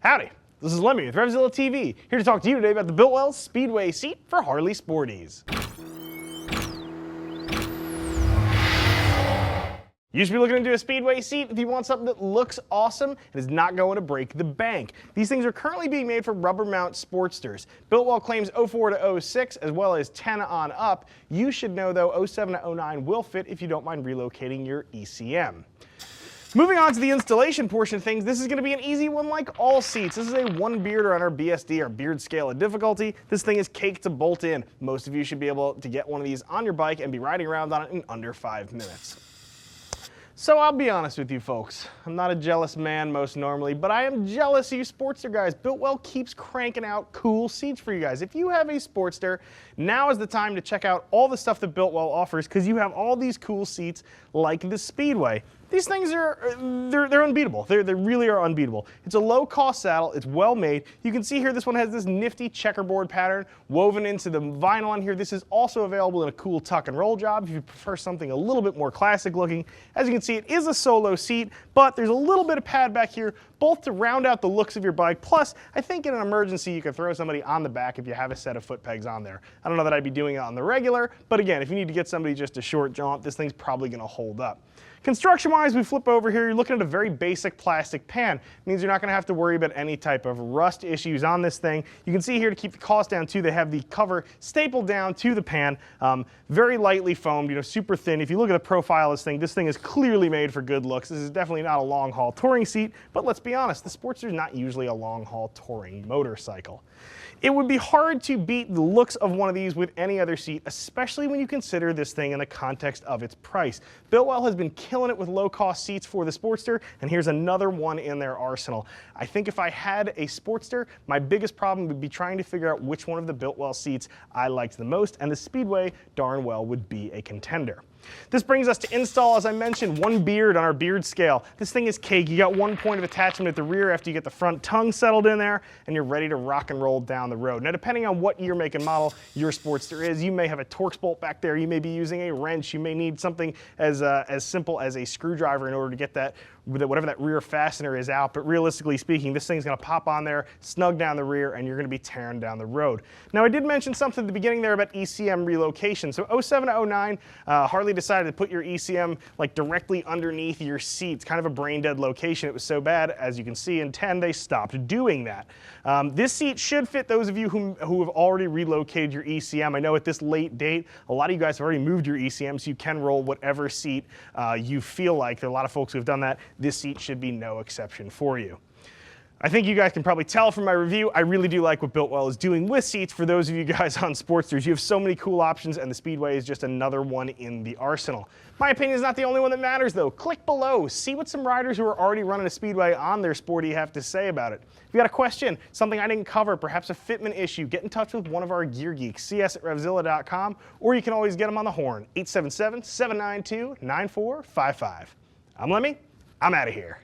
Howdy, this is Lemmy with RevZilla TV, here to talk to you today about the Biltwell Speedway Seat for Harley Sporties. You should be looking into a Speedway seat if you want something that looks awesome and is not going to break the bank. These things are currently being made for rubber mount Sportsters. Biltwell claims 04 to 06 as well as 10 on up. You should know though 07 to 09 will fit if you don't mind relocating your Ecm. Moving on to the installation portion of things, this is going to be an easy one like all seats. This is a one bearder on our BSD, our beard scale of difficulty. This thing is cake to bolt in. Most of you should be able to get one of these on your bike and be riding around on it in under 5 minutes. So I'll be honest with you folks, I'm not a jealous man most normally, but I am jealous of you Sportster guys. Biltwell keeps cranking out cool seats for you guys. If you have a Sportster, now is the time to check out all the stuff that Biltwell offers because you have all these cool seats like the Speedway. These things are, they're unbeatable. They really are unbeatable. It's a low cost saddle, it's well made. You can see here this one has this nifty checkerboard pattern woven into the vinyl on here. This is also available in a cool tuck and roll job if you prefer something a little bit more classic looking. As you can see, it is a solo seat, but there's a little bit of pad back here, both to round out the looks of your bike. Plus, I think in an emergency, you can throw somebody on the back if you have a set of foot pegs on there. I don't know that I'd be doing it on the regular, but again, if you need to get somebody just a short jaunt, this thing's probably gonna hold up. Construction-wise, we flip over here, you're looking at a very basic plastic pan. It means you're not gonna have to worry about any type of rust issues on this thing. You can see here to keep the cost down too, they have the cover stapled down to the pan, very lightly foamed, super thin. If you look at the profile of this thing is clearly made for good looks. This is definitely not a long-haul touring seat, but let's be honest, the Sportster is not usually a long-haul touring motorcycle. It would be hard to beat the looks of one of these with any other seat, especially when you consider this thing in the context of its price. Biltwell has been killing it with low-cost seats for the Sportster, and here's another one in their arsenal. I think if I had a Sportster, my biggest problem would be trying to figure out which one of the Biltwell seats I liked the most, and the Speedway darn well would be a contender. This brings us to install, as I mentioned, one beard on our beard scale. This thing is cake. You got one point of attachment at the rear after you get the front tongue settled in there, and you're ready to rock and roll down the road. Now, depending on what year, make, and model your Sportster is, you may have a Torx bolt back there. You may be using a wrench. You may need something as simple as a screwdriver in order to get that, whatever that rear fastener is out. But realistically speaking, this thing's going to pop on there, snug down the rear, and you're going to be tearing down the road. Now, I did mention something at the beginning there about Ecm relocation. So 07 to 09, Harley decided to put your Ecm like directly underneath your seat. It's kind of a brain dead location. It was so bad, as you can see, in 10 they stopped doing that. This seat should fit those of you who have already relocated your Ecm. I know at this late date, a lot of you guys have already moved your Ecm, so you can roll whatever seat you feel like. There are a lot of folks who have done that. This seat should be no exception for you. I think you guys can probably tell from my review, I really do like what Biltwell is doing with seats for those of you guys on Sportsters. You have so many cool options, and the Speedway is just another one in the arsenal. My opinion is not the only one that matters though. Click below, see what some riders who are already running a Speedway on their Sporty have to say about it. If you got a question, something I didn't cover, perhaps a fitment issue, get in touch with one of our gear geeks. See us at RevZilla.com, or you can always get them on the horn, 877-792-9455. I'm Lemmy, I'm out of here.